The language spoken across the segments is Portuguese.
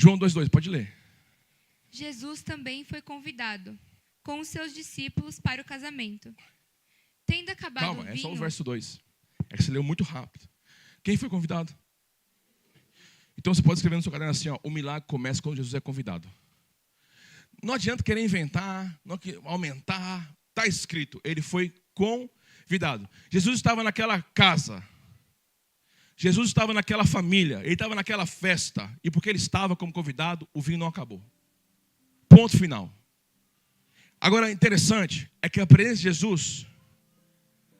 João 2,2, pode ler. Jesus também foi convidado, com os seus discípulos, para o casamento. Tendo acabado Calma, o vinho... é só o verso 2. É que você leu muito rápido. Quem foi convidado? Então você pode escrever no seu caderno assim, ó, o milagre começa quando Jesus é convidado. Não adianta querer inventar, não aumentar. Está escrito, ele foi convidado. Jesus estava naquela casa. Jesus estava naquela família. Ele estava naquela festa. E porque ele estava como convidado, o vinho não acabou. Ponto final. Agora, interessante é que a presença de Jesus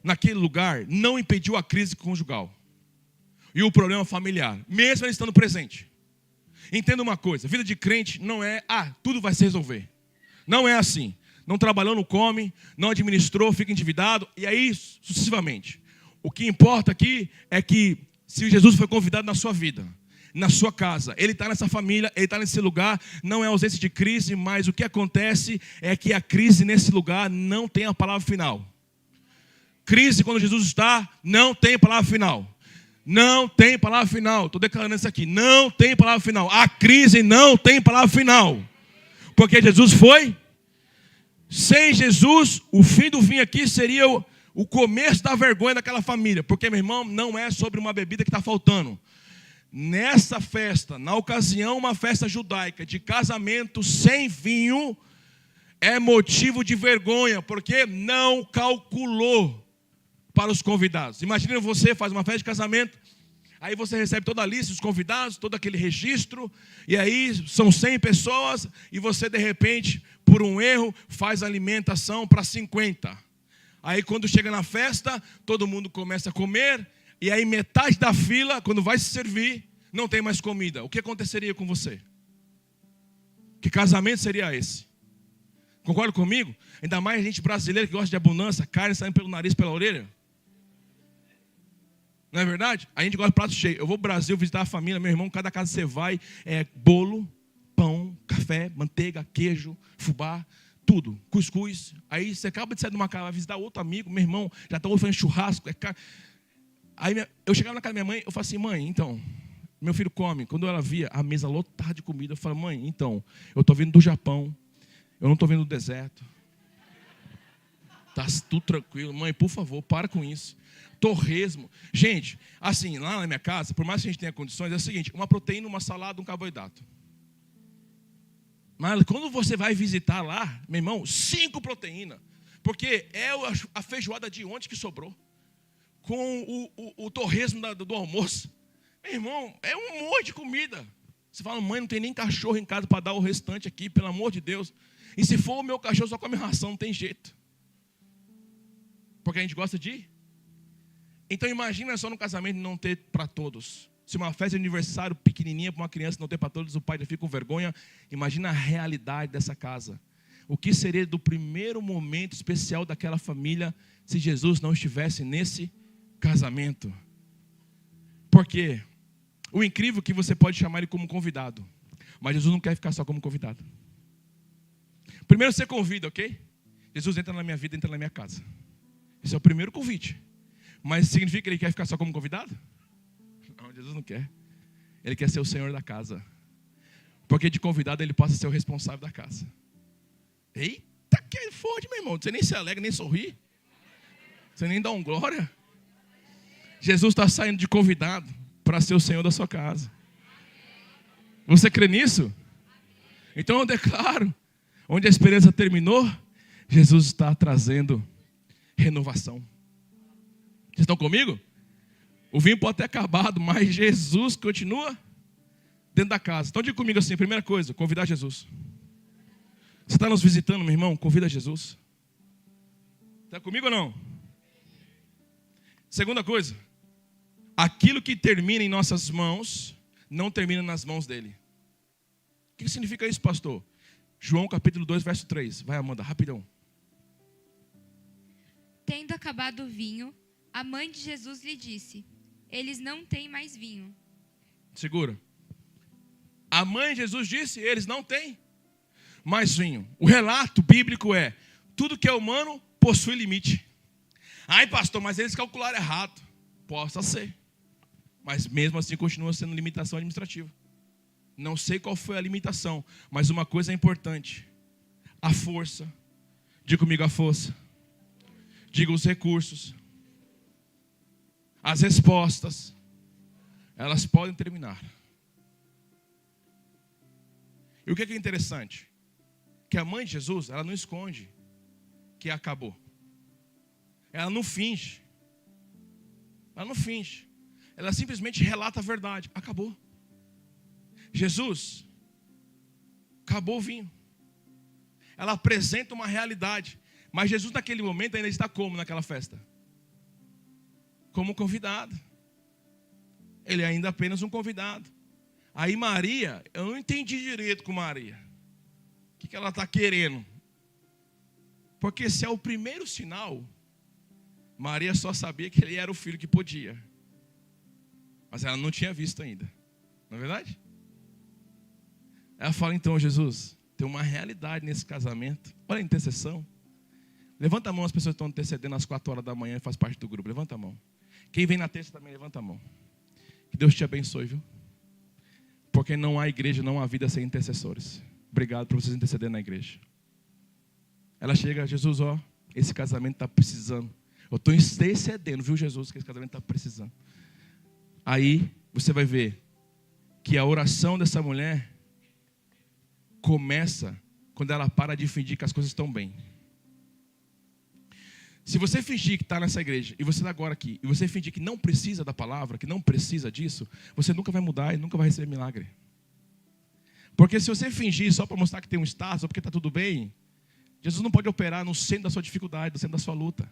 naquele lugar não impediu a crise conjugal e o problema familiar, mesmo ele estando presente. Entenda uma coisa, vida de crente não é, tudo vai se resolver. Não é assim. Não trabalhou, não come, não administrou, fica endividado, e aí sucessivamente. O que importa aqui é que se Jesus foi convidado na sua vida, na sua casa, ele está nessa família, ele está nesse lugar, não é ausência de crise, mas o que acontece é que a crise nesse lugar não tem a palavra final. Crise quando Jesus está, não tem palavra final. Não tem palavra final. Estou declarando isso aqui. Não tem palavra final. A crise não tem palavra final. Porque Jesus foi. Sem Jesus, o fim do vinho aqui seria o começo da vergonha daquela família. Porque, meu irmão, não é sobre uma bebida que está faltando. Nessa festa, na ocasião, uma festa judaica de casamento sem vinho, é motivo de vergonha. Porque não calculou para os convidados. Imagina você faz uma festa de casamento, aí você recebe toda a lista dos convidados, todo aquele registro, e aí são 100 pessoas, e você de repente, por um erro, faz alimentação para 50. Aí quando chega na festa, todo mundo começa a comer, e aí metade da fila, quando vai se servir, não tem mais comida. O que aconteceria com você? Que casamento seria esse? Concorda comigo? Ainda mais a gente brasileiro que gosta de abundância, carne saindo pelo nariz, pela orelha. Não é verdade? A gente gosta de prato cheio. Eu vou para o Brasil visitar a família, meu irmão, cada casa que você vai, bolo, pão, café, manteiga, queijo, fubá, tudo, cuscuz. Aí você acaba de sair de uma casa, vai visitar outro amigo, meu irmão, já está fazendo churrasco. Aí eu chegava na casa da minha mãe, eu falava assim, mãe, então, meu filho come. Quando ela via a mesa lotada de comida, eu falava, mãe, então, eu estou vindo do Japão, eu não estou vindo do deserto. Está tudo tranquilo. Mãe, por favor, para com isso. Torresmo. Gente, assim, lá na minha casa, por mais que a gente tenha condições, é o seguinte, uma proteína, uma salada, um carboidrato. Mas quando você vai visitar lá, meu irmão, 5 proteínas. Porque é a feijoada de ontem que sobrou. Com o torresmo do almoço. Meu irmão, é um monte de comida. Você fala, mãe, não tem nem cachorro em casa para dar o restante aqui, pelo amor de Deus. E se for o meu cachorro, só come ração, não tem jeito. Porque a gente gosta de... Então imagina só no casamento não ter para todos. Se uma festa de aniversário pequenininha para uma criança não ter para todos, o pai já fica com vergonha. Imagina a realidade dessa casa. O que seria do primeiro momento especial daquela família se Jesus não estivesse nesse casamento? Porque o incrível é que você pode chamar ele como convidado, mas Jesus não quer ficar só como convidado. Primeiro você convida, ok? Jesus entra na minha vida, entra na minha casa. Esse é o primeiro convite. Mas significa que ele quer ficar só como convidado? Não, Jesus não quer. Ele quer ser o Senhor da casa. Porque de convidado ele passa a ser o responsável da casa. Eita, que forte, meu irmão. Você nem se alegra, nem sorri. Você nem dá um glória. Jesus está saindo de convidado para ser o Senhor da sua casa. Você crê nisso? Então eu declaro, onde a esperança terminou, Jesus está trazendo renovação. Vocês estão comigo? O vinho pode ter acabado, mas Jesus continua dentro da casa. Então diga comigo assim, primeira coisa, convidar Jesus. Você está nos visitando, meu irmão? Convida Jesus. Está comigo ou não? Segunda coisa, aquilo que termina em nossas mãos, não termina nas mãos dele. O que significa isso, pastor? João capítulo 2, verso 3. Vai, Amanda, rapidão. Tendo acabado o vinho, a mãe de Jesus lhe disse, eles não têm mais vinho. Segura. A mãe de Jesus disse, eles não têm mais vinho. O relato bíblico é, tudo que é humano possui limite. Ai, pastor, mas eles calcularam errado. Possa ser. Mas mesmo assim continua sendo limitação administrativa. Não sei qual foi a limitação, mas uma coisa é importante. A força. Diga comigo a força. Diga os recursos. As respostas. Elas podem terminar. E o que é interessante? Que a mãe de Jesus, ela não esconde que acabou. Ela não finge. Ela não finge. Ela simplesmente relata a verdade. Acabou. Jesus, acabou o vinho. Ela apresenta uma realidade. Mas Jesus naquele momento ainda está como naquela festa? Como convidado. Ele ainda é apenas um convidado. Aí Maria, eu não entendi direito com Maria. O que ela está querendo? Porque se é o primeiro sinal, Maria só sabia que ele era o filho que podia. Mas ela não tinha visto ainda. Não é verdade? Ela fala, então, Jesus, tem uma realidade nesse casamento. Olha a intercessão. Levanta a mão as pessoas que estão intercedendo às 4 horas da manhã e faz parte do grupo. Levanta a mão. Quem vem na terça também, levanta a mão. Que Deus te abençoe, viu? Porque não há igreja, não há vida sem intercessores. Obrigado por vocês intercederem na igreja. Ela chega, Jesus, ó, esse casamento está precisando. Eu estou intercedendo, viu, Jesus, que esse casamento está precisando. Aí você vai ver que a oração dessa mulher começa quando ela para de fingir que as coisas estão bem. Se você fingir que está nessa igreja, e você está agora aqui, e você fingir que não precisa da palavra, que não precisa disso, você nunca vai mudar e nunca vai receber milagre. Porque se você fingir só para mostrar que tem um status, ou porque está tudo bem, Jesus não pode operar no centro da sua dificuldade, no centro da sua luta,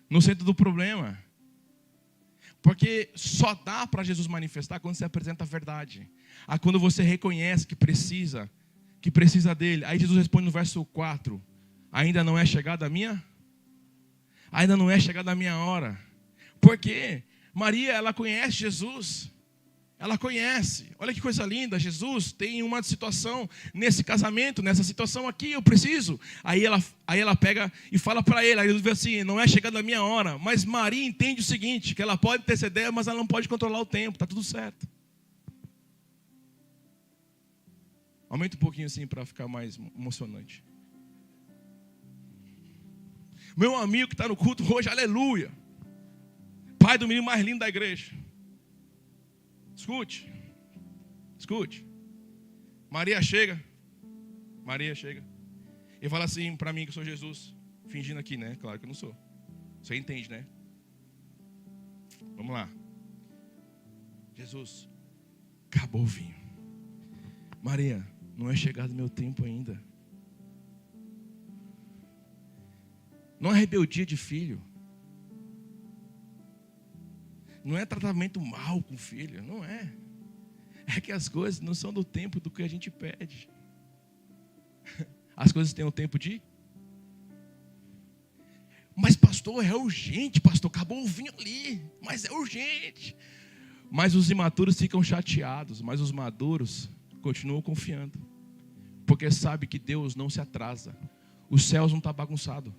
no centro do problema. Porque só dá para Jesus manifestar quando você apresenta a verdade. Aí quando você reconhece que precisa dele. Aí Jesus responde no verso 4, ainda não é chegada a minha? Ainda não é chegada a minha hora. Por quê? Maria, ela conhece Jesus. Ela conhece. Olha que coisa linda. Jesus tem uma situação nesse casamento, nessa situação aqui, eu preciso. Aí ela pega e fala para ele. Aí ele diz assim, não é chegada a minha hora. Mas Maria entende o seguinte, que ela pode interceder, mas ela não pode controlar o tempo. Está tudo certo. Aumenta um pouquinho assim para ficar mais emocionante. Meu amigo que está no culto hoje, aleluia. Pai do menino mais lindo da igreja. Escute. Maria chega. E fala assim para mim que eu sou Jesus. Fingindo aqui, né? Claro que eu não sou. Você entende, né? Vamos lá. Jesus, acabou o vinho. Maria, não é chegado o meu tempo ainda. Não é rebeldia de filho. Não é tratamento mal com o filho. Não é. É que as coisas não são do tempo do que a gente pede. As coisas têm o tempo de... Mas pastor, é urgente, pastor. Acabou o vinho ali. Mas é urgente. Mas os imaturos ficam chateados. Mas os maduros continuam confiando. Porque sabe que Deus não se atrasa. Os céus não estão bagunçados.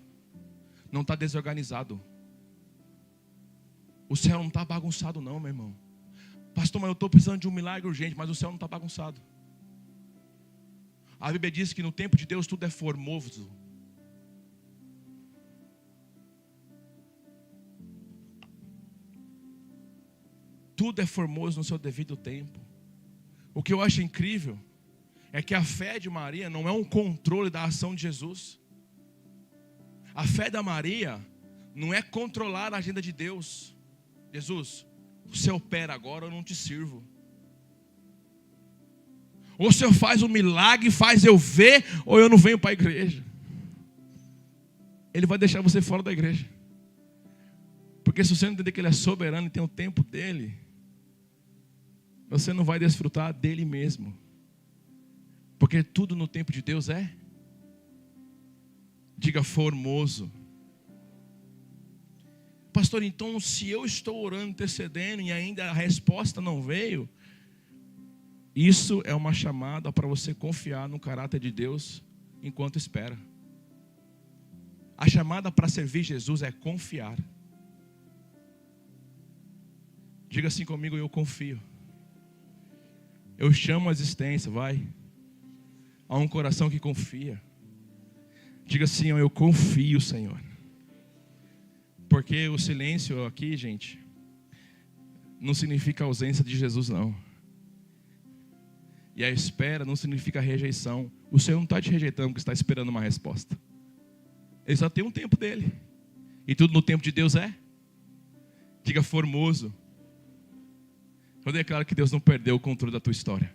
Não está desorganizado. O céu não está bagunçado não, meu irmão. Pastor, mas eu estou precisando de um milagre urgente, mas o céu não está bagunçado. A Bíblia diz que no tempo de Deus tudo é formoso. Tudo é formoso no seu devido tempo. O que eu acho incrível é que a fé de Maria não é um controle da ação de Jesus. A fé da Maria não é controlar a agenda de Deus. Jesus, você opera agora, eu não te sirvo. Ou o Senhor faz um milagre, faz eu ver, ou eu não venho para a igreja. Ele vai deixar você fora da igreja. Porque se você não entender que Ele é soberano e tem o tempo dEle, você não vai desfrutar dEle mesmo. Porque tudo no tempo de Deus é... Diga formoso. Pastor, então se eu estou orando, intercedendo e ainda a resposta não veio, isso é uma chamada para você confiar no caráter de Deus enquanto espera. A chamada para servir Jesus é confiar. Diga assim comigo, eu confio. Eu chamo a existência, vai. Há um coração que confia. Diga assim, eu confio, Senhor. Porque o silêncio aqui, gente, não significa ausência de Jesus, não. E a espera não significa rejeição. O Senhor não está te rejeitando porque está esperando uma resposta. Ele só tem um tempo dele. E tudo no tempo de Deus é. Diga formoso. Eu declaro que Deus não perdeu o controle da tua história.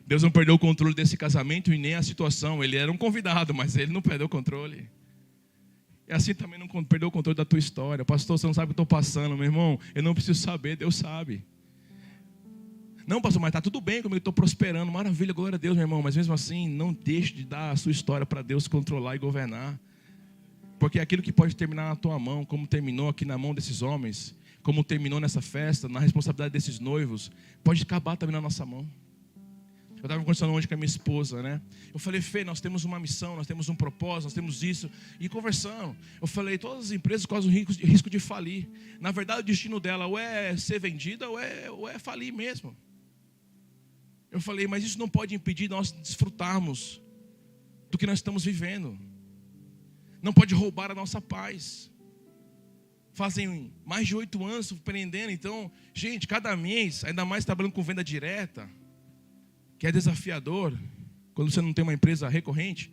Deus não perdeu o controle desse casamento e nem a situação. Ele era um convidado, mas ele não perdeu o controle. E assim também não perdeu o controle da tua história. Pastor, você não sabe o que eu estou passando, meu irmão. Eu não preciso saber, Deus sabe. Não, pastor, mas está tudo bem comigo, eu estou prosperando. Maravilha, glória a Deus, meu irmão. Mas mesmo assim, não deixe de dar a sua história para Deus controlar e governar. Porque aquilo que pode terminar na tua mão, como terminou aqui na mão desses homens, como terminou nessa festa, na responsabilidade desses noivos, pode acabar também na nossa mão. Eu estava conversando hoje com a minha esposa, né? Eu falei, Fê, nós temos uma missão, nós temos um propósito, nós temos isso. E conversando, eu falei, todas as empresas correm o risco de falir. Na verdade, o destino dela ou é ser vendida ou é falir mesmo. Eu falei, mas isso não pode impedir nós desfrutarmos do que nós estamos vivendo. Não pode roubar a nossa paz. Fazem mais de 8 anos surpreendendo. Então, gente, cada mês, ainda mais trabalhando com venda direta, que é desafiador, quando você não tem uma empresa recorrente,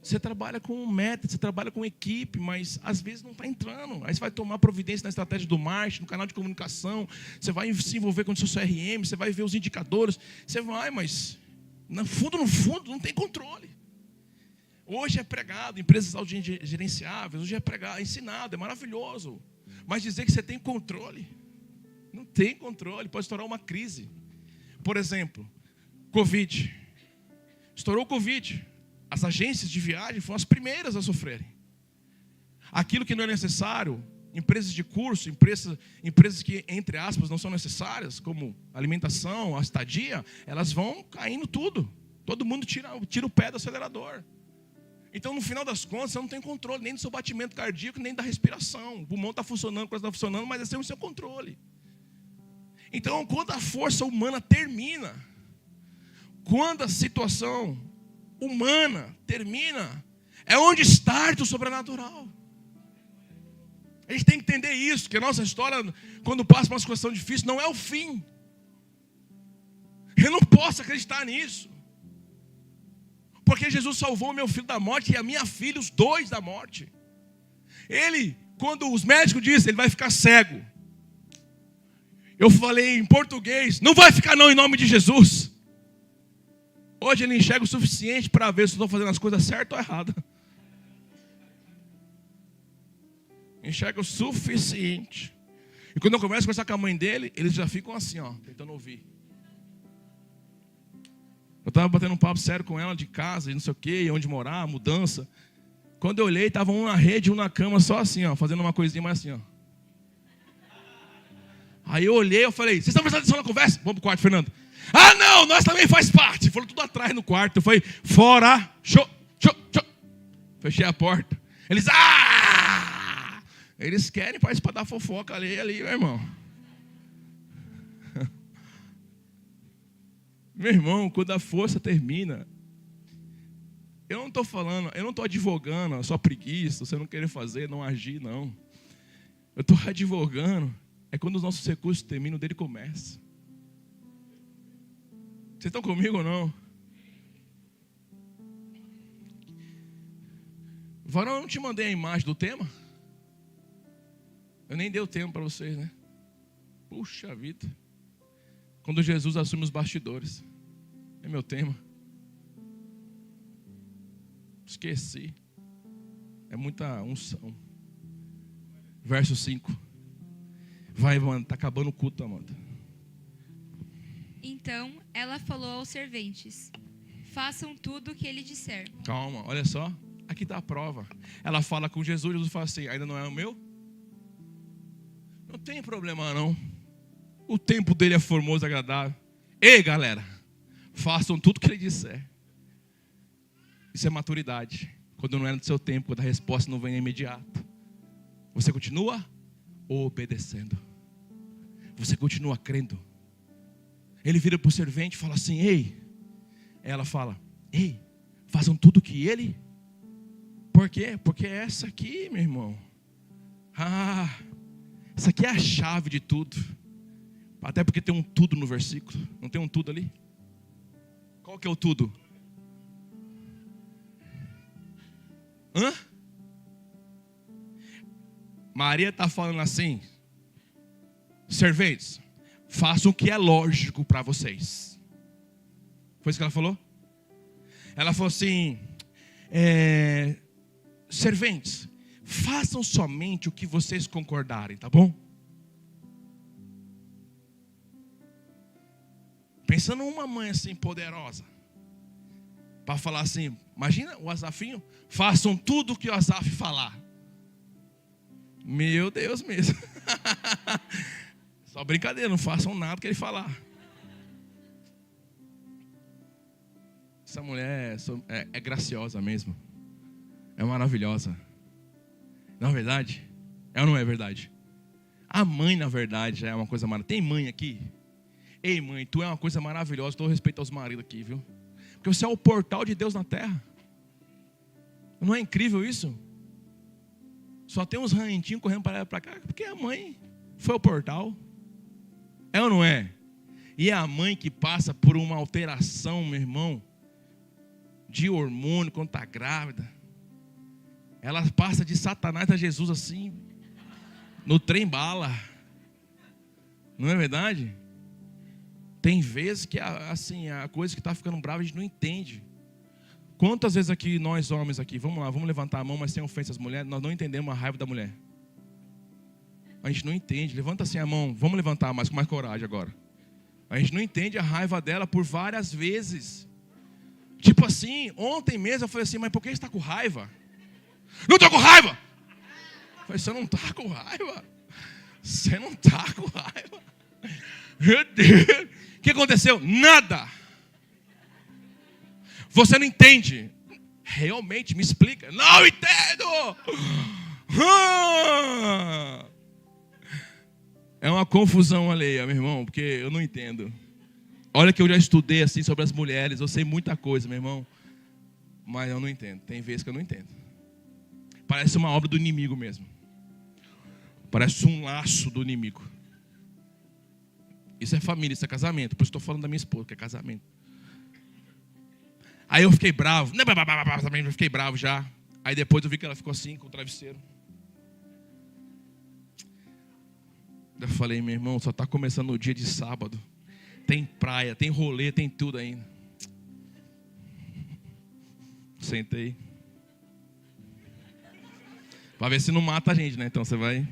você trabalha com meta, você trabalha com equipe, mas às vezes não está entrando. Aí você vai tomar providência na estratégia do marketing, no canal de comunicação, você vai se envolver com o seu CRM, você vai ver os indicadores, você vai, mas no fundo, não tem controle. Hoje é pregado, empresas autogerenciáveis, hoje é pregado, ensinado, é maravilhoso. Mas dizer que você tem controle, não tem controle, pode estourar uma crise. Por exemplo, Covid. Estourou o Covid. As agências de viagem foram as primeiras a sofrerem. Aquilo que não é necessário, empresas de curso, empresas que, entre aspas, não são necessárias, como alimentação, a estadia, elas vão caindo tudo. Todo mundo tira o pé do acelerador. Então, no final das contas, você não tem controle nem do seu batimento cardíaco, nem da respiração. O pulmão está funcionando, a coisa está funcionando, mas é sem o seu controle. Então, quando a força humana termina, quando a situação humana termina, é onde starta o sobrenatural. A gente tem que entender isso, que a nossa história, quando passa por uma situação difícil, não é o fim. Eu não posso acreditar nisso. Porque Jesus salvou meu filho da morte e a minha filha, os dois da morte. Ele, quando os médicos dizem, ele vai ficar cego. Eu falei em português, não vai ficar não em nome de Jesus. Hoje ele enxerga o suficiente para ver se estou fazendo as coisas certas ou erradas. Enxerga o suficiente. E quando eu começo a conversar com a mãe dele, eles já ficam assim, ó, tentando ouvir. Eu estava batendo um papo sério com ela de casa, e não sei o que, onde morar, mudança. Quando eu olhei, estavam um na rede, um na cama, só assim, ó, fazendo uma coisinha mais assim, ó. Aí eu olhei, eu falei, vocês estão prestando atenção na conversa? Vamos pro quarto, Fernando. Ah, não, nós também faz parte. Falou tudo atrás no quarto. Eu falei, fora, show. Fechei a porta. Eles, eles querem participar da fofoca ali, meu irmão. Meu irmão, quando a força termina, eu não estou falando, eu não estou advogando a sua preguiça, você não querer fazer, não agir, não. Eu estou advogando. É quando os nossos recursos terminam, dele começa. Vocês estão comigo ou não? Varão, eu não te mandei a imagem do tema? Eu nem dei o tema para vocês, né? Puxa vida. Quando Jesus assume os bastidores. É meu tema. Esqueci. É muita unção. Verso 5. Vai, Amanda, está acabando o culto, Amanda. Então ela falou aos serventes: façam tudo o que ele disser. Calma, olha só. Aqui está a prova. Ela fala com Jesus, Jesus fala assim, ainda não é o meu? Não tem problema não. O tempo dele é formoso e agradável. Ei, galera, façam tudo o que ele disser. Isso é maturidade. Quando não é no seu tempo, quando a resposta não vem imediato. Você continua obedecendo. Você continua crendo. Ele vira para o servente e fala assim, ei. Ela fala, ei, façam tudo o que ele. Por quê? Porque é essa aqui, meu irmão. Essa aqui é a chave de tudo. Até porque tem um tudo no versículo. Não tem um tudo ali? Qual que é o tudo? Maria está falando assim, serventes, façam o que é lógico para vocês. Foi isso que ela falou? Ela falou assim, serventes, façam somente o que vocês concordarem, tá bom? Pensando numa mãe assim poderosa, para falar assim, imagina o Asafinho, façam tudo o que o Asaf falar. Meu Deus mesmo. Só brincadeira, não façam nada que ele falar. Essa mulher é graciosa mesmo. É maravilhosa. Não é verdade? É ou não é verdade? A mãe, na verdade, é uma coisa maravilhosa. Tem mãe aqui? Ei, mãe, tu é uma coisa maravilhosa. Todo respeito aos maridos aqui, viu? Porque você é o portal de Deus na terra. Não é incrível isso? Só tem uns ranhentinhos correndo para lá e para cá, porque a mãe foi o portal. É ou não é? E é a mãe que passa por uma alteração, meu irmão, de hormônio quando está grávida. Ela passa de Satanás a Jesus assim, no trem bala. Não é verdade? Tem vezes que assim, a coisa que está ficando brava a gente não entende. Quantas vezes aqui, nós homens aqui, vamos lá, vamos levantar a mão, mas sem ofensa às mulheres, nós não entendemos a raiva da mulher. A gente não entende, levanta assim a mão, vamos levantar mais com mais coragem agora. A gente não entende a raiva dela por várias vezes. Tipo assim, ontem mesmo eu falei assim, mas por que você está com raiva? Não estou com raiva! Eu falei, você não está com raiva? Você não está com raiva? Meu Deus! O que aconteceu? Nada! Você não entende. Realmente, me explica. Não entendo! É uma confusão alheia, meu irmão, porque eu não entendo. Olha que eu já estudei assim sobre as mulheres, eu sei muita coisa, meu irmão. Mas eu não entendo, tem vezes que eu não entendo. Parece uma obra do inimigo mesmo. Parece um laço do inimigo. Isso é família, isso é casamento. Por isso estou falando da minha esposa, que é casamento. Aí eu fiquei bravo. Também eu fiquei bravo já. Aí depois eu vi que ela ficou assim, com o travesseiro. Eu falei, meu irmão, só está começando o dia de sábado. Tem praia, tem rolê, tem tudo ainda. Sentei. Para ver se não mata a gente, né? Então você vai.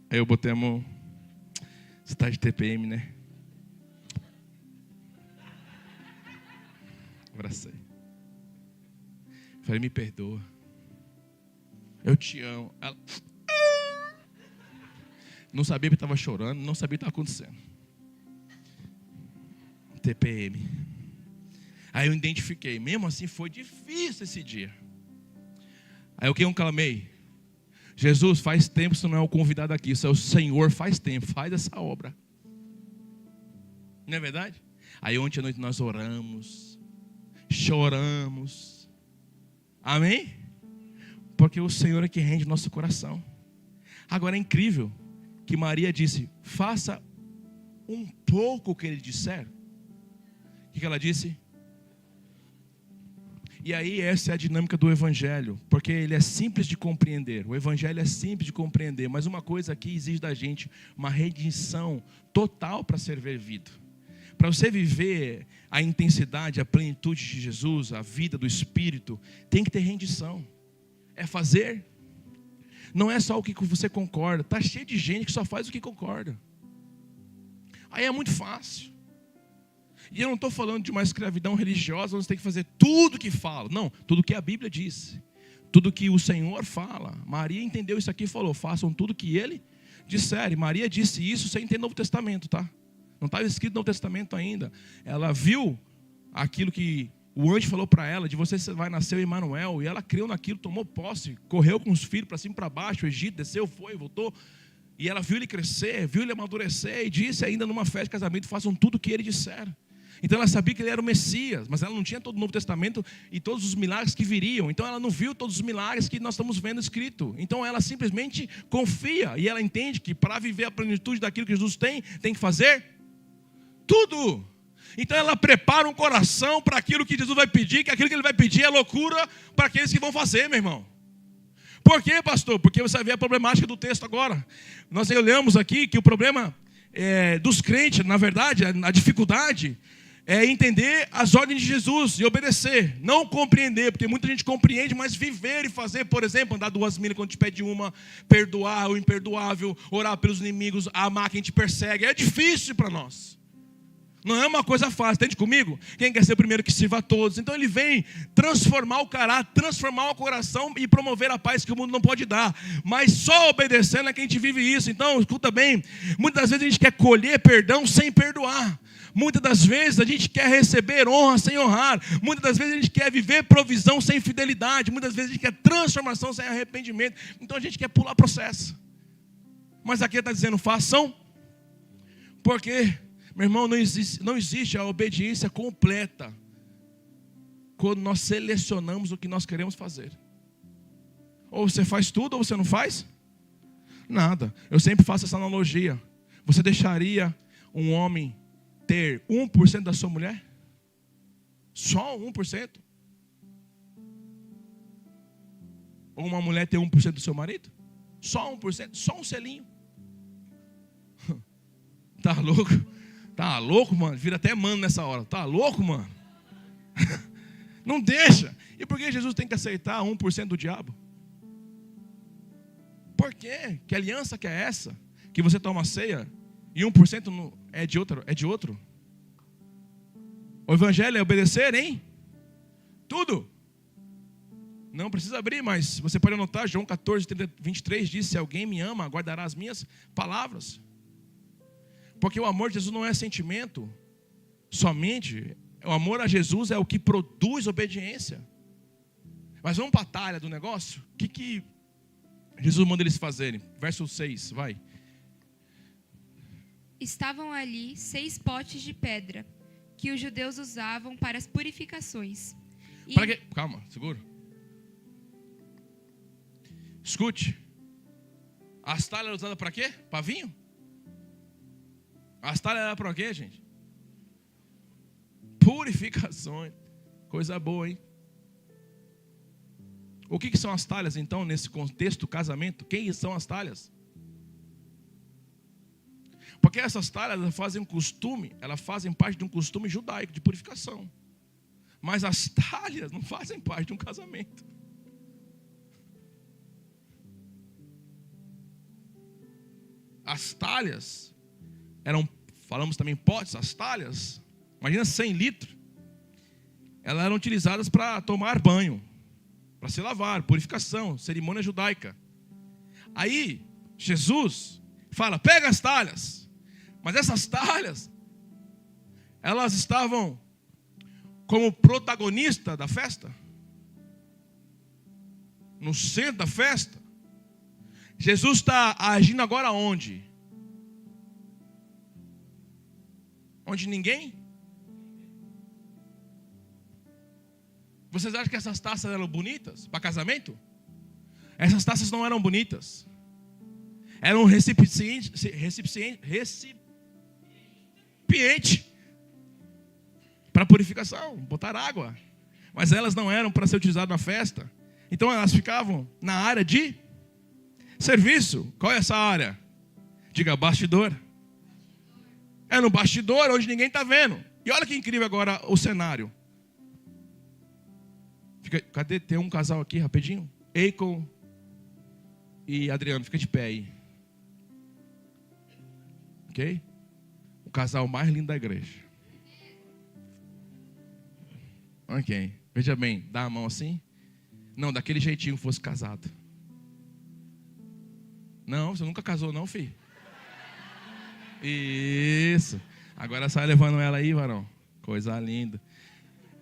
Aí eu botei a mão. Você está de TPM, né? Abracei. Falei, me perdoa. Eu te amo. Ela... Não sabia que estava chorando, não sabia o que estava acontecendo. TPM. Aí eu identifiquei. Mesmo assim foi difícil esse dia. Aí o que eu clamei? Jesus, faz tempo que você não é o convidado aqui. Isso é o Senhor, faz tempo. Faz essa obra. Não é verdade? Aí ontem à noite nós oramos. Choramos. Amém? Porque o Senhor é que rende nosso coração. Agora é incrível que Maria disse, faça um pouco o que ele disser. O que ela disse? E aí essa é a dinâmica do Evangelho, porque ele é simples de compreender. O Evangelho é simples de compreender, mas uma coisa aqui exige da gente uma redenção total para ser vivido. Para você viver a intensidade, a plenitude de Jesus, a vida do Espírito, tem que ter rendição. É fazer. Não é só o que você concorda. Está cheio de gente que só faz o que concorda. Aí é muito fácil. E eu não estou falando de uma escravidão religiosa, onde você tem que fazer tudo que fala. Não, tudo que a Bíblia diz. Tudo que o Senhor fala. Maria entendeu isso aqui e falou, façam tudo que ele disser. E Maria disse isso sem ter Novo Testamento, tá? Não estava escrito no Novo Testamento ainda. Ela viu aquilo que o anjo falou para ela, de você vai nascer o Emanuel. E ela creu naquilo, tomou posse, correu com os filhos para cima e para baixo, o Egito, desceu, foi, voltou. E ela viu ele crescer, viu ele amadurecer e disse ainda numa festa de casamento: façam tudo o que ele disser. Então ela sabia que ele era o Messias, mas ela não tinha todo o Novo Testamento e todos os milagres que viriam. Então ela não viu todos os milagres que nós estamos vendo escrito. Então ela simplesmente confia e ela entende que para viver a plenitude daquilo que Jesus tem que fazer tudo. Então ela prepara um coração para aquilo que Jesus vai pedir, que aquilo que ele vai pedir é loucura para aqueles que vão fazer, meu irmão. Por quê, pastor? Porque você vai ver a problemática do texto agora. Nós olhamos aqui que o problema dos crentes, na verdade, a dificuldade é entender as ordens de Jesus e obedecer. Não compreender, porque muita gente compreende, mas viver e fazer, por exemplo, andar 2 milhas quando te pede uma, perdoar o imperdoável, orar pelos inimigos, amar quem te persegue. É difícil para nós. Não é uma coisa fácil, entende comigo? Quem quer ser o primeiro que sirva a todos. Então ele vem transformar o caráter, transformar o coração e promover a paz que o mundo não pode dar. Mas só obedecendo é que a gente vive isso. Então, escuta bem, muitas vezes a gente quer colher perdão sem perdoar. Muitas das vezes a gente quer receber honra sem honrar. Muitas das vezes a gente quer viver provisão sem fidelidade. Muitas vezes a gente quer transformação sem arrependimento. Então a gente quer pular processo. Mas aqui está dizendo: façam, porque... Meu irmão, não existe a obediência completa quando nós selecionamos o que nós queremos fazer. Ou você faz tudo ou você não faz nada. Eu sempre faço essa analogia. Você deixaria um homem ter 1% da sua mulher? Só 1%? Ou uma mulher ter 1% do seu marido? Só 1%? Só um selinho? Tá louco? Tá louco, mano? Vira até mano nessa hora. Tá louco, mano? Não deixa. E por que Jesus tem que aceitar 1% do diabo? Por quê? Que aliança que é essa? Que você toma ceia e 1% é de outro? O evangelho é obedecer, hein? Tudo. Não precisa abrir, mas você pode anotar. João 14, 23 diz: se alguém me ama, guardará as minhas palavras. Porque o amor de Jesus não é sentimento somente. O amor a Jesus é o que produz obediência. Mas vamos para a talha do negócio? O que Jesus manda eles fazerem? Verso 6, vai. Estavam ali 6 potes de pedra, que os judeus usavam para as purificações. Para quê? Calma, segura. Escute. As talhas eram usadas para quê? Para vinho? As talhas eram para quê, gente? Purificações. Coisa boa, hein? O que são as talhas, então, nesse contexto do casamento? Quem são as talhas? Porque essas talhas elas fazem parte de um costume judaico de purificação. Mas as talhas não fazem parte de um casamento. As talhas falamos também potes, as talhas, imagina 100 litros. Elas eram utilizadas para tomar banho, para se lavar, purificação, cerimônia judaica. Aí, Jesus fala: pega as talhas. Mas essas talhas, elas estavam como protagonista da festa, no centro da festa. Jesus está agindo agora onde? Onde ninguém? Vocês acham que essas taças eram bonitas para casamento? Essas taças não eram bonitas. Eram recipiente para purificação, botar água. Mas elas não eram para ser utilizadas na festa. Então elas ficavam na área de serviço. Qual é essa área? Diga: bastidor. É no bastidor onde ninguém está vendo. E olha que incrível agora o cenário. Cadê? Tem um casal aqui rapidinho. Eikon e Adriano, fica de pé aí. Ok? O casal mais lindo da igreja. Ok. Veja bem, dá a mão assim. Não, daquele jeitinho que fosse casado. Não, você nunca casou não, filho. Isso. Agora sai levando ela aí, varão. Coisa linda.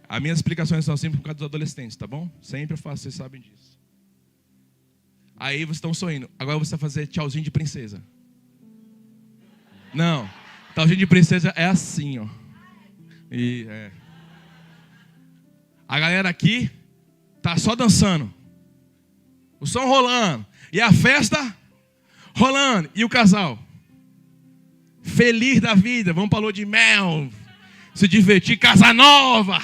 As minhas explicações são sempre por causa dos adolescentes, tá bom? Sempre eu faço, vocês sabem disso. Aí vocês estão sorrindo. Agora você vai fazer tchauzinho de princesa. Não, talzinho de princesa é assim, ó. A galera aqui tá só dançando. O som rolando. E a festa rolando. E o casal feliz da vida. Vamos para a lua de mel. Se divertir. Casa nova.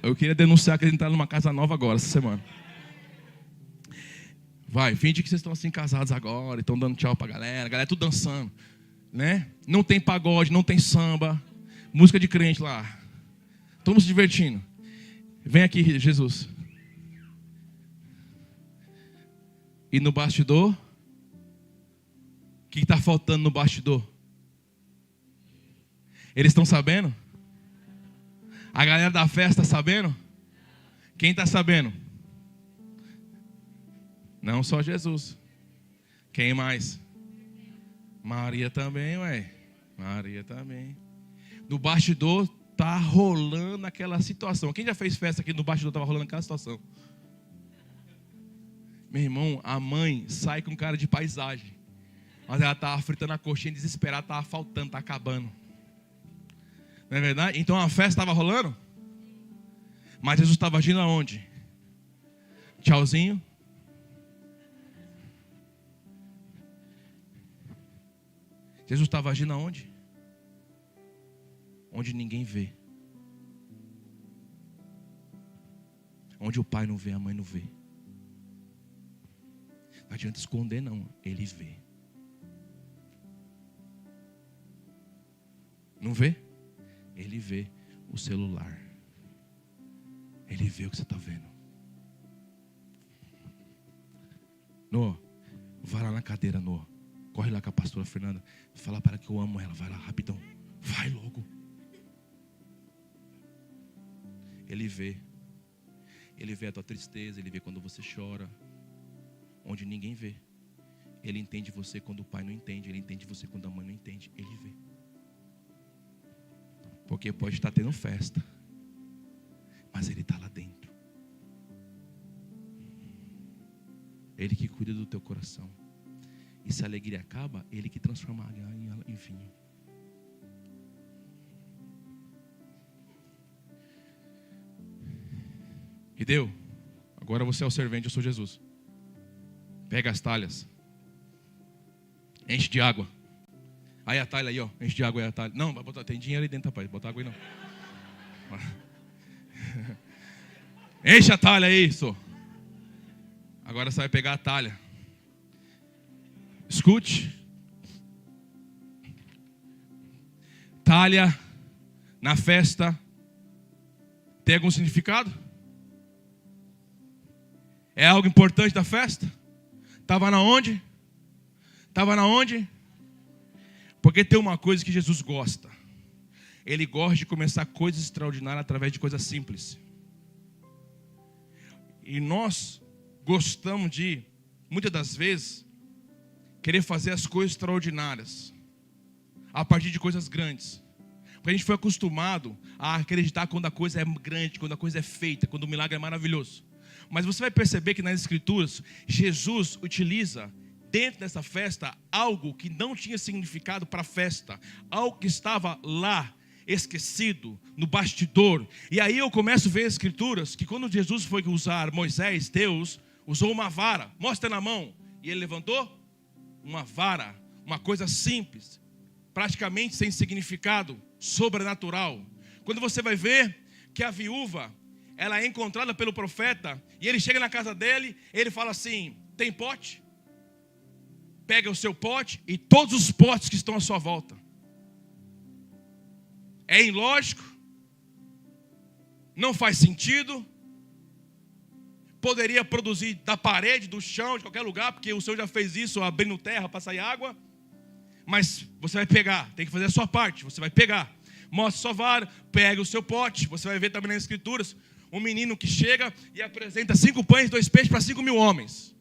Eu queria denunciar que ele está numa casa nova agora, essa semana. Vai, finge que vocês estão assim casados agora. Estão dando tchau para a galera tudo dançando, né? Não tem pagode, não tem samba. Música de crente lá. Estamos se divertindo. Vem aqui, Jesus. E no bastidor? O que está faltando no bastidor? Eles estão sabendo? A galera da festa está sabendo? Quem está sabendo? Não só Jesus. Quem mais? Maria também, ué. Maria também. No bastidor tá rolando aquela situação. Quem já fez festa aqui no bastidor estava rolando aquela situação? Meu irmão, a mãe sai com cara de paisagem. Mas ela estava fritando a coxinha desesperada, estava faltando, estava acabando. Não é verdade? Então a festa estava rolando? Mas Jesus estava agindo aonde? Tchauzinho. Jesus estava agindo aonde? Onde ninguém vê. Onde o pai não vê, a mãe não vê. Não adianta esconder não, ele vê. Não vê? Ele vê o celular. Ele vê o que você está vendo. Noah, vai lá na cadeira, Noah. Corre lá com a pastora Fernanda. Fala para ela que eu amo ela. Vai lá, rapidão. Vai logo. Ele vê. Ele vê a tua tristeza. Ele vê quando você chora. Onde ninguém vê. Ele entende você quando o pai não entende. Ele entende você quando a mãe não entende. Ele vê. Porque pode estar tendo festa, mas ele está lá dentro. Ele que cuida do teu coração. E se a alegria acaba, ele que transforma a água em vinho. E deu. Agora você é o servente, eu sou Jesus. Pega as talhas. Enche de água. Aí a talha aí, ó. Enche de água aí a talha. Não, vai botar, tem dinheiro aí dentro, rapaz. Botar água aí não. Enche a talha aí, só. Agora você vai pegar a talha. Escute. Talha na festa tem algum significado? É algo importante da festa? Estava na onde? Estava na onde? Porque tem uma coisa que Jesus gosta. Ele gosta de começar coisas extraordinárias através de coisas simples. E nós gostamos de, muitas das vezes, querer fazer as coisas extraordinárias a partir de coisas grandes. Porque a gente foi acostumado a acreditar quando a coisa é grande, quando a coisa é feita, quando o milagre é maravilhoso. Mas você vai perceber que nas Escrituras, Jesus utiliza dentro dessa festa algo que não tinha significado para a festa, algo que estava lá, esquecido, no bastidor. E aí eu começo a ver as Escrituras, que quando Jesus foi usar Moisés, Deus usou uma vara, mostra na mão, e ele levantou uma vara, uma coisa simples, praticamente sem significado, sobrenatural. Quando você vai ver que a viúva, ela é encontrada pelo profeta, e ele chega na casa dele, ele fala assim, tem pote? Pega o seu pote e todos os potes que estão à sua volta. É ilógico, não faz sentido, poderia produzir da parede, do chão, de qualquer lugar, porque o Senhor já fez isso, abrindo terra para sair água. Mas você vai pegar, tem que fazer a sua parte, você vai pegar. Mostra sua vara, pega o seu pote. Você vai ver também nas Escrituras, um menino que chega e apresenta 5 pães e 2 peixes para 5.000 homens.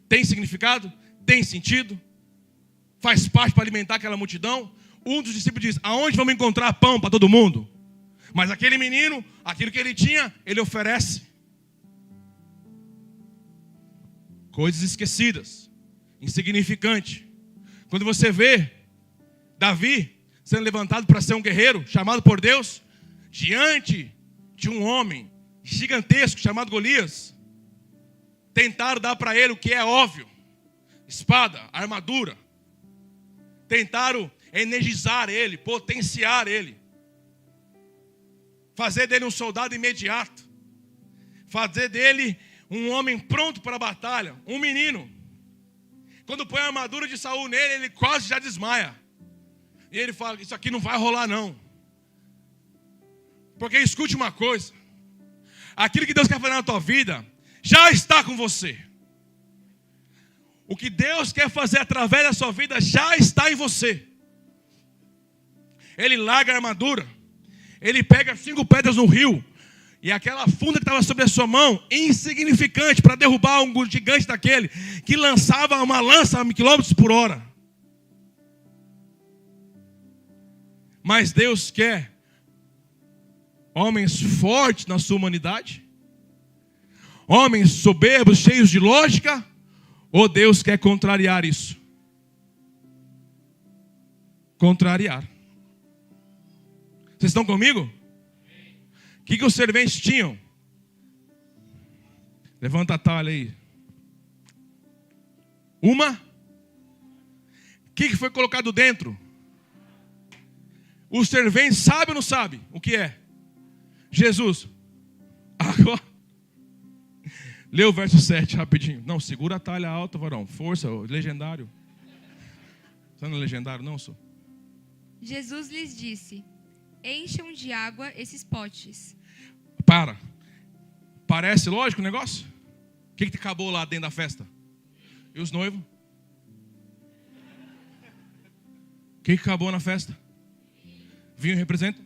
Tem significado? Tem sentido? Faz parte para alimentar aquela multidão? Um dos discípulos diz, aonde vamos encontrar pão para todo mundo? Mas aquele menino, aquilo que ele tinha, ele oferece. Coisas esquecidas, insignificantes. Quando você vê Davi sendo levantado para ser um guerreiro, chamado por Deus, diante de um homem gigantesco chamado Golias, tentaram dar para ele o que é óbvio: espada, armadura. Tentaram energizar ele, potenciar ele, fazer dele um soldado imediato, fazer dele um homem pronto para a batalha, um menino. Quando põe a armadura de Saul nele, ele quase já desmaia. E ele fala: isso aqui não vai rolar não. Porque escute uma coisa: aquilo que Deus quer fazer na tua vida já está com você. O que Deus quer fazer através da sua vida já está em você. Ele larga a armadura, ele pega 5 pedras no rio, e aquela funda que estava sobre a sua mão, insignificante para derrubar um gigante daquele, que lançava uma lança a quilômetros por hora. Mas Deus quer homens fortes na sua humanidade, homens soberbos, cheios de lógica, ou Deus quer contrariar isso? Contrariar. Vocês estão comigo? O que os serventes tinham? Levanta a talha aí. Uma? O que foi colocado dentro? Os serventes sabem ou não sabem o que é? Jesus. Agora, lê o verso 7 rapidinho. Não, segura a talha alta, varão. Força, legendário. Você não é legendário, não, sou? Jesus lhes disse: encham de água esses potes. Parece lógico o negócio? O que acabou lá dentro da festa? E os noivos? O que acabou na festa? Vinho representa?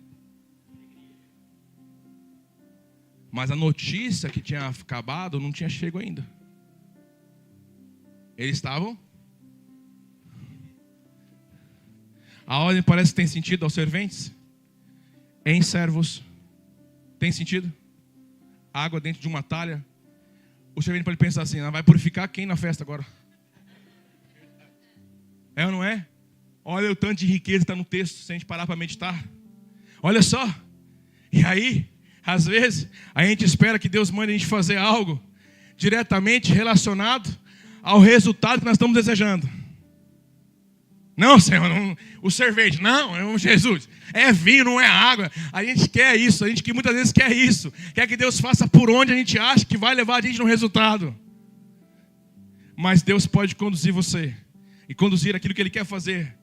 Mas a notícia que tinha acabado não tinha chego ainda. Eles estavam. A ordem parece que tem sentido aos serventes. Em servos. Tem sentido? Água dentro de uma talha. O servente pode pensar assim: vai purificar quem na festa agora? É ou não é? Olha o tanto de riqueza que está no texto, se a gente parar para meditar. Olha só. E aí, às vezes, a gente espera que Deus mande a gente fazer algo diretamente relacionado ao resultado que nós estamos desejando. Não, Senhor, não, o servente, não, Jesus, é vinho, não é água. A gente quer isso, a gente que muitas vezes quer isso. Quer que Deus faça por onde a gente acha que vai levar a gente no resultado. Mas Deus pode conduzir você e conduzir aquilo que Ele quer fazer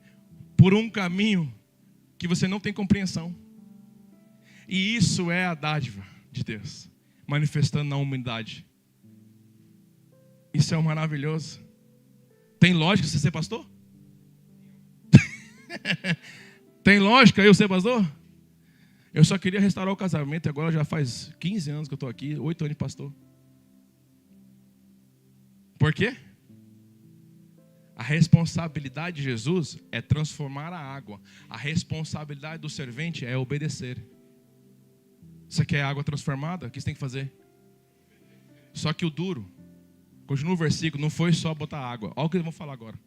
por um caminho que você não tem compreensão. E isso é a dádiva de Deus, manifestando na humanidade. Isso é maravilhoso. Tem lógica você ser pastor? Tem lógica eu ser pastor? Eu só queria restaurar o casamento e agora já faz 15 anos que eu estou aqui, 8 anos de pastor. Por quê? A responsabilidade de Jesus é transformar a água. A responsabilidade do servente é obedecer. Você quer água transformada? O que você tem que fazer? Só que o duro, continua o versículo, não foi só botar água. Olha o que eles vão falar agora.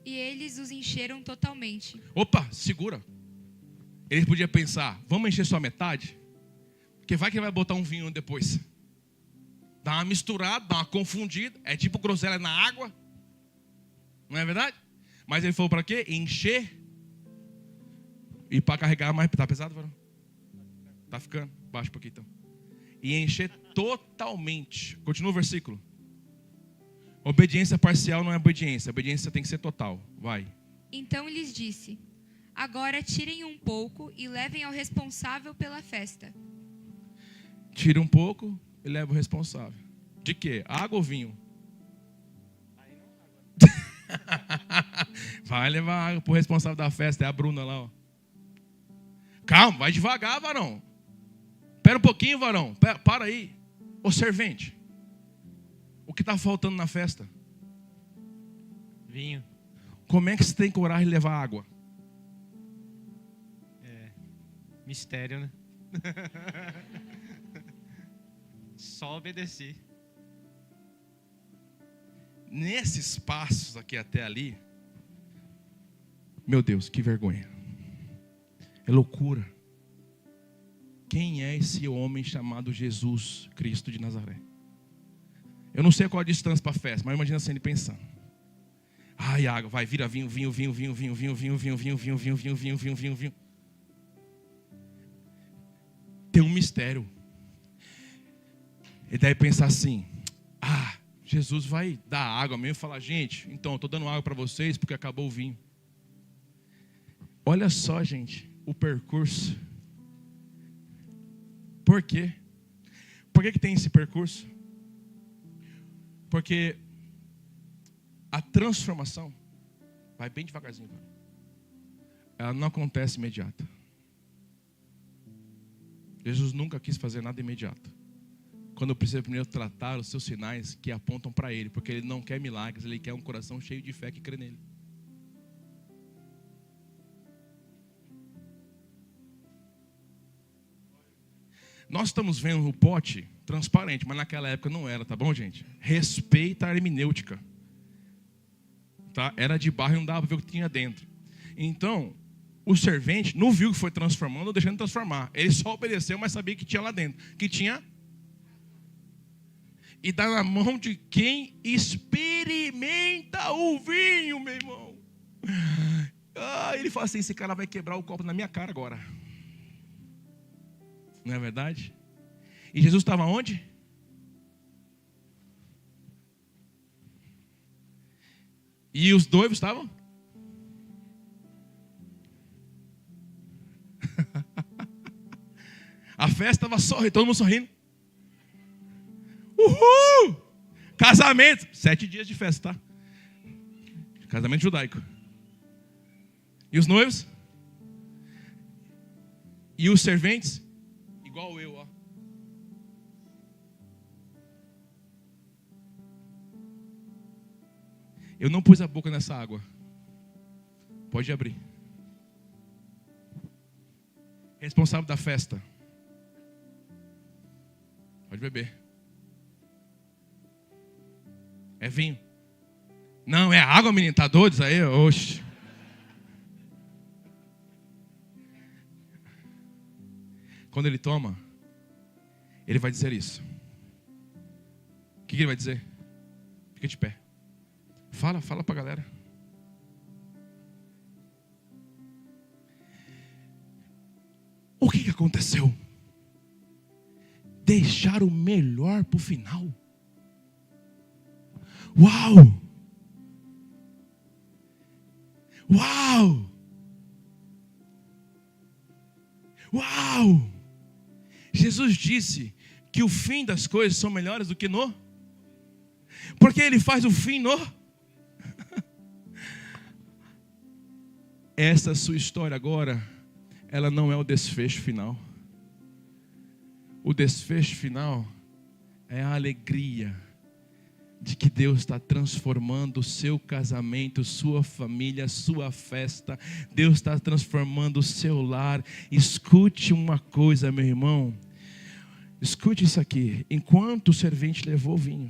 E eles os encheram totalmente. Opa, segura. Eles podiam pensar: vamos encher só metade? Porque vai que vai botar um vinho depois. Dá uma misturada, dá uma confundida. É tipo groselha na água. Não é verdade? Mas ele falou para quê? Encher. E para carregar mais. Tá pesado, varão? Tá ficando. Baixa um pouquinho então. E encher totalmente. Continua o versículo. Obediência parcial não é obediência. Obediência tem que ser total. Vai. Então lhes disse: agora tirem um pouco e levem ao responsável pela festa. Tira um pouco e leva o responsável. De quê? Água ou vinho? Vai levar água pro responsável da festa. É a Bruna lá, ó. Calma, vai devagar, varão. Espera um pouquinho, varão. Para aí. Ô servente, o que está faltando na festa? Vinho. Como é que você tem coragem de levar água? Mistério, né? Só obedeci. nesses passos aqui até ali, meu Deus, que vergonha. É loucura. Quem é esse homem chamado Jesus Cristo de Nazaré? Eu não sei qual a distância para a festa, mas imagina assim ele pensando. Ai, água, vai, vira vinho. Tem um mistério. Ele deve pensar assim: Jesus vai dar água mesmo e falar: gente, então eu estou dando água para vocês porque acabou o vinho. Olha só, gente, o percurso. Por quê? Por que tem esse percurso? Porque a transformação vai bem devagarzinho, cara. Ela não acontece imediata. Jesus nunca quis fazer nada imediato. Quando precisa primeiro tratar os seus sinais que apontam para Ele, porque Ele não quer milagres, Ele quer um coração cheio de fé que crê nele. Nós estamos vendo o pote transparente, mas naquela época não era, tá bom, gente? Respeita a hermenêutica. Tá? Era de barro e não dava para ver o que tinha dentro. Então, o servente não viu que foi transformando ou deixando de transformar. Ele só obedeceu, mas sabia que tinha lá dentro. Que tinha. E dá na mão de quem experimenta o vinho, meu irmão. Ele fala assim: esse cara vai quebrar o copo na minha cara agora. Não é verdade? E Jesus estava onde? E os noivos estavam? A festa estava sorrindo, todo mundo sorrindo. Uhul! Casamento. 7 dias de festa, tá? Casamento judaico. E os noivos? E os serventes? Igual eu, ó. Eu não pus a boca nessa água. Pode abrir. Responsável da festa. Pode beber. É vinho. Não, é água, menino. Tá doido isso aí? Oxe. Quando ele toma, ele vai dizer isso. O que ele vai dizer? Fica de pé. Fala pra galera. O que aconteceu? Deixar o melhor para o final. Uau! Uau! Uau! Jesus disse que o fim das coisas são melhores do que no. Porque Ele faz o fim no. Essa sua história agora, ela não é o desfecho final. O desfecho final é a alegria de que Deus está transformando o seu casamento, sua família, sua festa. Deus está transformando o seu lar. Escute uma coisa, meu irmão. Escute isso aqui. Enquanto o servente levou o vinho,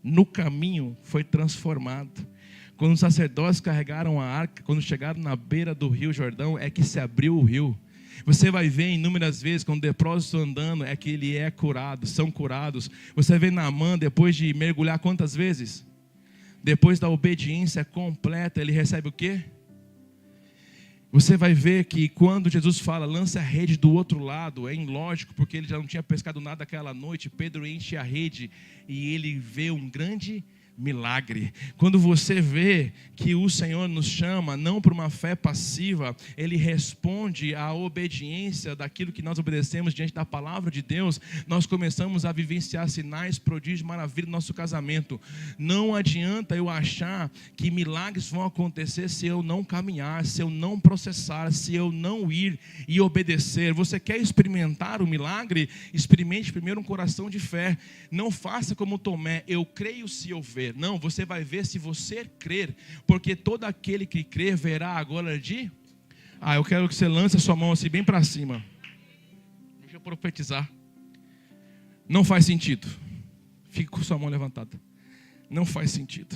no caminho foi transformado. Quando os sacerdotes carregaram a arca, quando chegaram na beira do rio Jordão, é que se abriu o rio. Você vai ver inúmeras vezes, quando o leproso está andando, é que ele é curado, são curados. Você vê Naamã, depois de mergulhar quantas vezes? Depois da obediência completa, ele recebe o quê? Você vai ver que quando Jesus fala, lance a rede do outro lado, é ilógico, porque ele já não tinha pescado nada aquela noite. Pedro enche a rede e ele vê um grande milagre. Quando você vê que o Senhor nos chama não para uma fé passiva, Ele responde à obediência daquilo que nós obedecemos diante da palavra de Deus, nós começamos a vivenciar sinais, prodígios, maravilhas no nosso casamento. Não adianta eu achar que milagres vão acontecer se eu não caminhar, se eu não processar, se eu não ir e obedecer. Você quer experimentar o milagre? Experimente primeiro um coração de fé. Não faça como Tomé, eu creio se eu ver. Não, você vai ver se você crer, porque todo aquele que crer verá agora de... eu quero que você lance a sua mão assim bem para cima. Deixa eu profetizar. Não faz sentido. Fique com sua mão levantada. Não faz sentido.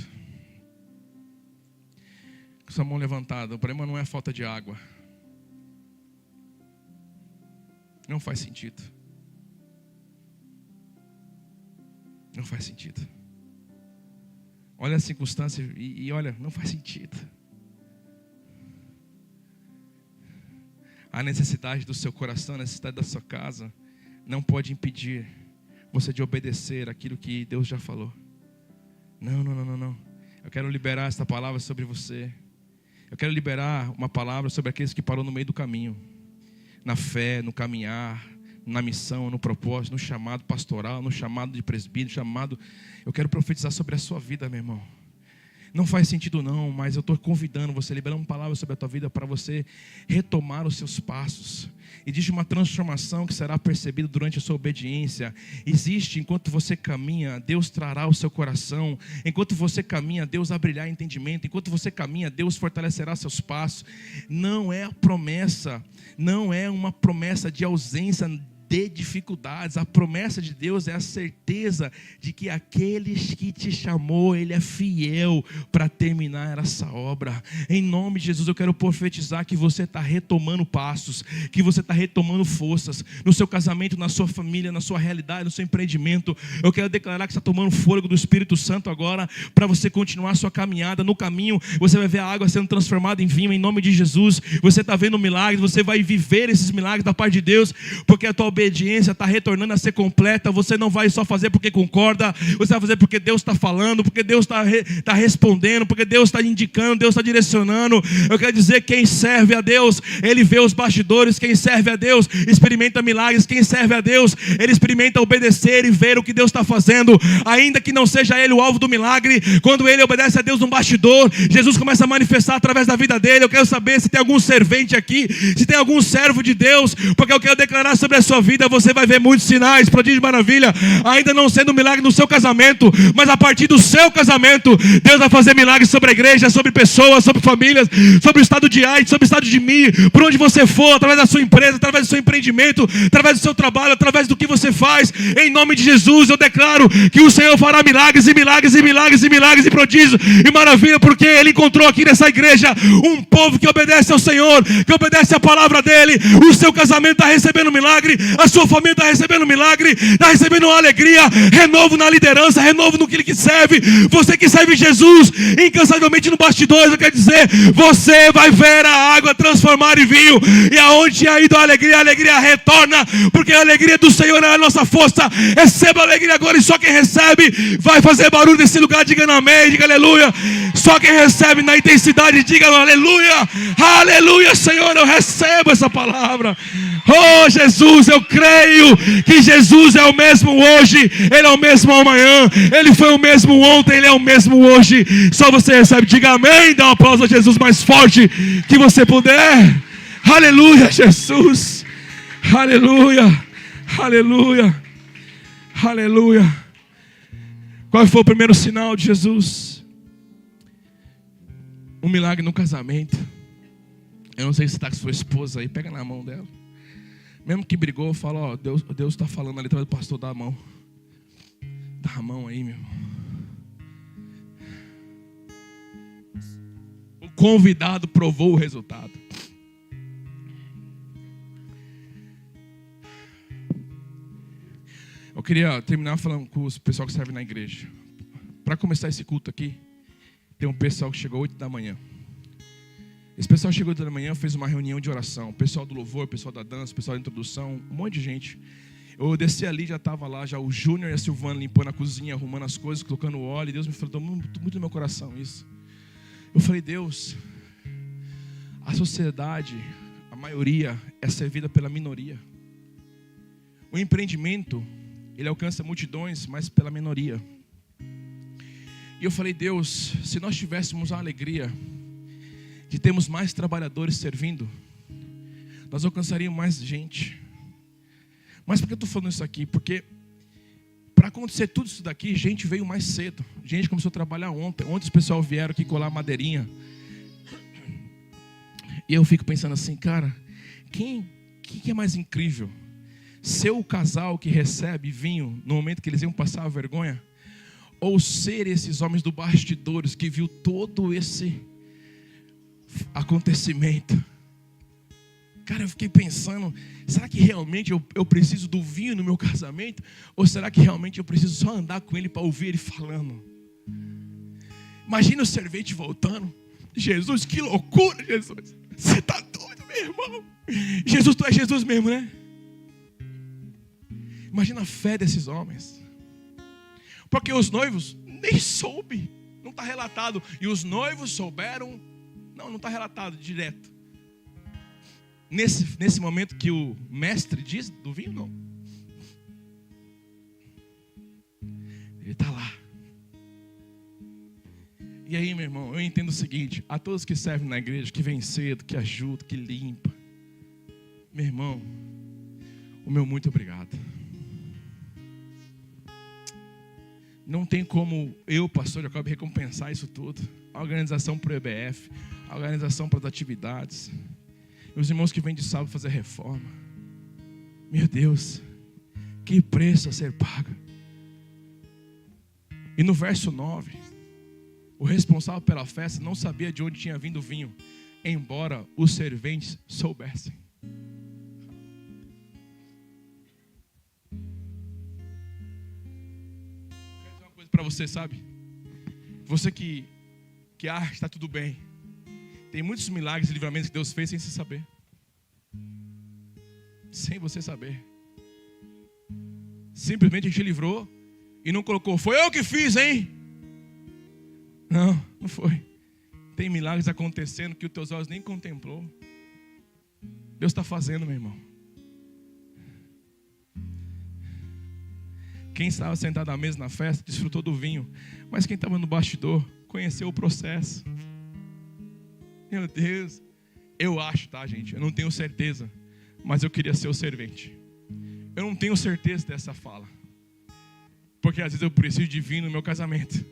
Com sua mão levantada. O problema não é a falta de água. Não faz sentido. Não faz sentido. Olha a circunstância e olha, não faz sentido. A necessidade do seu coração, a necessidade da sua casa, não pode impedir você de obedecer aquilo que Deus já falou. Não. Eu quero liberar esta palavra sobre você. Eu quero liberar uma palavra sobre aqueles que parou no meio do caminho. Na fé, no caminhar, na missão, no propósito, no chamado pastoral, no chamado de presbítero, Eu quero profetizar sobre a sua vida, meu irmão. Não faz sentido não, mas eu estou convidando você, liberando uma palavra sobre a tua vida para você retomar os seus passos. Existe uma transformação que será percebida durante a sua obediência. Existe, enquanto você caminha, Deus trará o seu coração. Enquanto você caminha, Deus abrirá entendimento. Enquanto você caminha, Deus fortalecerá seus passos. Não é a promessa, não é uma promessa de ausência de dificuldades. A promessa de Deus é a certeza de que aqueles que te chamou, Ele é fiel para terminar essa obra. Em nome de Jesus, eu quero profetizar que você está retomando passos, que você está retomando forças no seu casamento, na sua família, na sua realidade, no seu empreendimento. Eu quero declarar que você está tomando fôlego do Espírito Santo agora para você continuar a sua caminhada. No caminho você vai ver a água sendo transformada em vinho, em nome de Jesus. Você está vendo milagres, você vai viver esses milagres da parte de Deus, porque a tua obediência está retornando a ser completa. Você não vai só fazer porque concorda, você vai fazer porque Deus está falando, porque Deus está respondendo, porque Deus está indicando, Deus está direcionando. Eu quero dizer, quem serve a Deus, ele vê os bastidores. Quem serve a Deus experimenta milagres. Quem serve a Deus, ele experimenta obedecer e ver o que Deus está fazendo, ainda que não seja ele o alvo do milagre. Quando ele obedece a Deus no bastidor, Jesus começa a manifestar através da vida dele. Eu quero saber se tem algum servente aqui, se tem algum servo de Deus, porque eu quero declarar sobre a sua vida. Você vai ver muitos sinais, prodígio, maravilha, ainda não sendo um milagre no seu casamento, mas a partir do seu casamento, Deus vai fazer milagres sobre a igreja, sobre pessoas, sobre famílias, sobre o estado de Haiti, sobre o estado de Mi, por onde você for, através da sua empresa, através do seu empreendimento, através do seu trabalho, através do que você faz. Em nome de Jesus, eu declaro que o Senhor fará milagres e milagres e milagres e milagres e prodígios e maravilha, porque Ele encontrou aqui nessa igreja um povo que obedece ao Senhor, que obedece à palavra dEle. O seu casamento está recebendo milagre, a sua família está recebendo milagre, está recebendo uma alegria, renovo na liderança, renovo no que serve. Você que serve Jesus incansavelmente no bastidor, eu quero dizer, você vai ver a água transformar em vinho, e aonde tinha ido a alegria retorna, porque a alegria do Senhor é a nossa força. Receba a alegria agora, e só quem recebe vai fazer barulho nesse lugar. Diga amém, diga aleluia. Só quem recebe na intensidade, diga aleluia, aleluia. Senhor, eu recebo essa palavra. Oh Jesus, eu creio que Jesus é o mesmo hoje, Ele é o mesmo amanhã, Ele foi o mesmo ontem, Ele é o mesmo hoje. Só você recebe, diga amém. Dá um aplauso a Jesus mais forte que você puder. Aleluia, Jesus. Aleluia, aleluia, aleluia. Qual foi o primeiro sinal de Jesus? Um milagre no casamento. Eu não sei se está com sua esposa aí, pega na mão dela. Mesmo que brigou, fala, ó, Deus está falando ali atrás do pastor, dá a mão. Dá a mão aí, meu irmão. O convidado provou o resultado. Eu queria terminar falando com o pessoal que serve na igreja. Para começar esse culto aqui, tem um pessoal que chegou 8 da manhã. Esse pessoal chegou 8 da manhã, fez uma reunião de oração. O pessoal do louvor, o pessoal da dança, o pessoal da introdução, um monte de gente. Eu desci ali, já estava lá, já o Júnior e a Silvana limpando a cozinha, arrumando as coisas, colocando óleo. E Deus me falou muito no meu coração isso. Eu falei, Deus, a sociedade, a maioria é servida pela minoria. O empreendimento, ele alcança multidões, mas pela minoria. E eu falei, Deus, se nós tivéssemos a alegria de termos mais trabalhadores servindo, nós alcançaríamos mais gente. Mas por que eu estou falando isso aqui? Porque para acontecer tudo isso daqui, gente veio mais cedo. Gente começou a trabalhar ontem. Ontem os pessoal vieram aqui colar madeirinha. E eu fico pensando assim, cara, quem é mais incrível? ser o casal que recebe vinho no momento que eles iam passar a vergonha, ou ser esses homens do bastidores que viu todo esse acontecimento. Cara, eu fiquei pensando, será que realmente eu preciso do vinho no meu casamento? Ou será que realmente eu preciso só andar com ele para ouvir ele falando? Imagina o servente voltando. Jesus, que loucura, Jesus. Você está doido, meu irmão. Jesus, tu é Jesus mesmo, né? Imagina a fé desses homens. Porque os noivos nem soube. Não está relatado. E os noivos souberam. Não está relatado direto. Nesse momento que o mestre diz do vinho, não. Ele está lá. E aí, meu irmão, eu entendo o seguinte: a todos que servem na igreja, que vêm cedo, que ajudam, que limpam, meu irmão, o meu muito obrigado. Não tem como eu, pastor Jacob, recompensar isso tudo. A organização para o EBF, a organização para as atividades, os irmãos que vêm de sábado fazer reforma. Meu Deus, que preço a ser pago. E no verso 9, o responsável pela festa não sabia de onde tinha vindo o vinho, embora os serventes soubessem. Quero dizer uma coisa para você, sabe? Você que está tudo bem. Tem muitos milagres e livramentos que Deus fez sem você saber. Sem você saber. Simplesmente a gente livrou e não colocou, foi eu que fiz, hein? Não foi. Tem milagres acontecendo que os teus olhos nem contemplou. Deus está fazendo, meu irmão. Quem estava sentado à mesa na festa desfrutou do vinho, mas quem estava no bastidor conheceu o processo. Meu Deus. Eu acho, tá, gente? Eu não tenho certeza, mas eu queria ser o servente. Eu não tenho certeza dessa fala, porque às vezes eu preciso de vinho no meu casamento.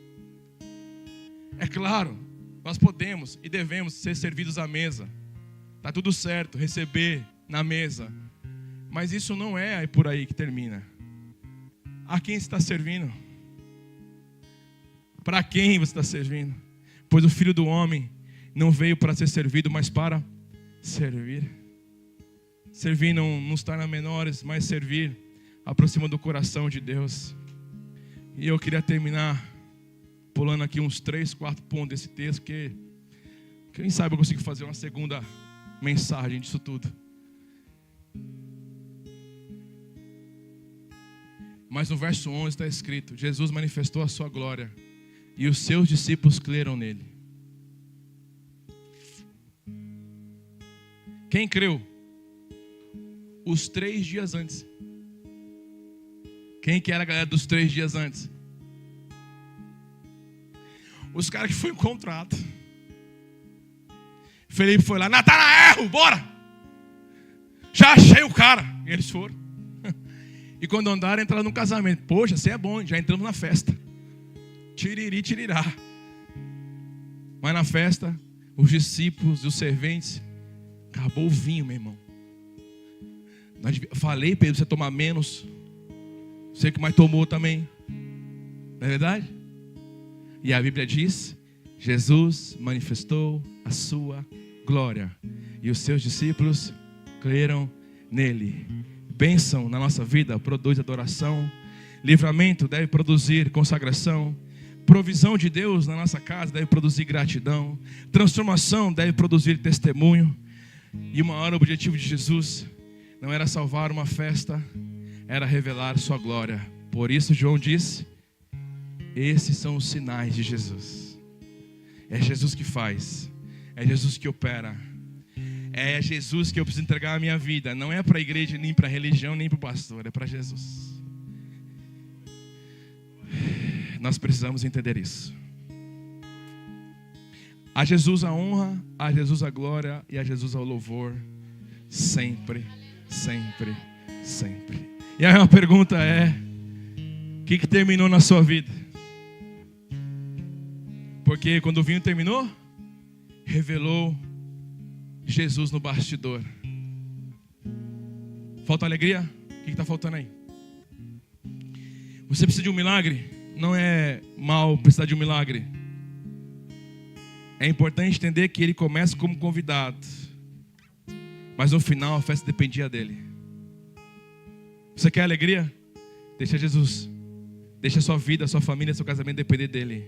É claro, nós podemos e devemos ser servidos à mesa. Está tudo certo, receber na mesa. Mas isso não é por aí que termina. A quem você está servindo? Para quem você está servindo? Pois o Filho do Homem não veio para ser servido, mas para servir. Servir não nos torna menores, mas servir aproxima do coração de Deus. E eu queria terminar pulando aqui uns 3, 4 pontos desse texto, que quem sabe eu consigo fazer uma segunda mensagem disso tudo. Mas no verso 11 está escrito: Jesus manifestou a sua glória e os seus discípulos creram nele. Quem creu? Os 3 dias antes. Quem que era a galera dos 3 dias antes? Os caras que foram encontrados. Felipe foi lá, Natanael, bora! Já achei o cara. E eles foram. E quando andaram, entraram no casamento. Poxa, você é bom, já entramos na festa. Tiriri, tirirá. Mas na festa, os discípulos e os serventes, acabou o vinho, meu irmão. Falei para ele, você tomar menos. Você que mais tomou também. Não é verdade? E a Bíblia diz: Jesus manifestou a sua glória e os seus discípulos creram nele. Bênção na nossa vida produz adoração. Livramento deve produzir consagração. Provisão de Deus na nossa casa deve produzir gratidão. Transformação deve produzir testemunho. E uma hora o objetivo de Jesus não era salvar uma festa, era revelar sua glória. Por isso João disse: esses são os sinais de Jesus. É Jesus que faz, é Jesus que opera, é Jesus que eu preciso entregar a minha vida. Não é para a igreja, nem para a religião, nem para o pastor, é para Jesus. Nós precisamos entender isso. A Jesus a honra, a Jesus a glória e a Jesus ao louvor, sempre, sempre, sempre. E aí uma pergunta é: o que terminou na sua vida? Porque quando o vinho terminou, revelou Jesus no bastidor. Falta alegria? que está faltando aí? Você precisa de um milagre? Não é mal precisar de um milagre. É importante entender que ele começa como convidado, mas no final a festa dependia dele. Você quer alegria? Deixa Jesus. Deixa a sua vida, a sua família, seu casamento depender dele.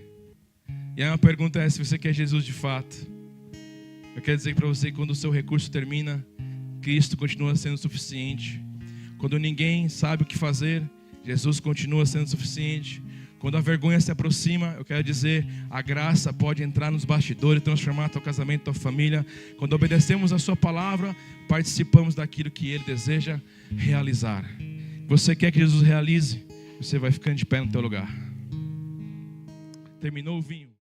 E aí a pergunta é: se você quer Jesus de fato, eu quero dizer para você que quando o seu recurso termina, Cristo continua sendo suficiente. Quando ninguém sabe o que fazer, Jesus continua sendo suficiente. Quando a vergonha se aproxima, eu quero dizer, a graça pode entrar nos bastidores e transformar teu casamento, tua família. Quando obedecemos a sua palavra, participamos daquilo que ele deseja realizar. Você quer que Jesus realize? Você vai ficando de pé no teu lugar. Terminou o vinho.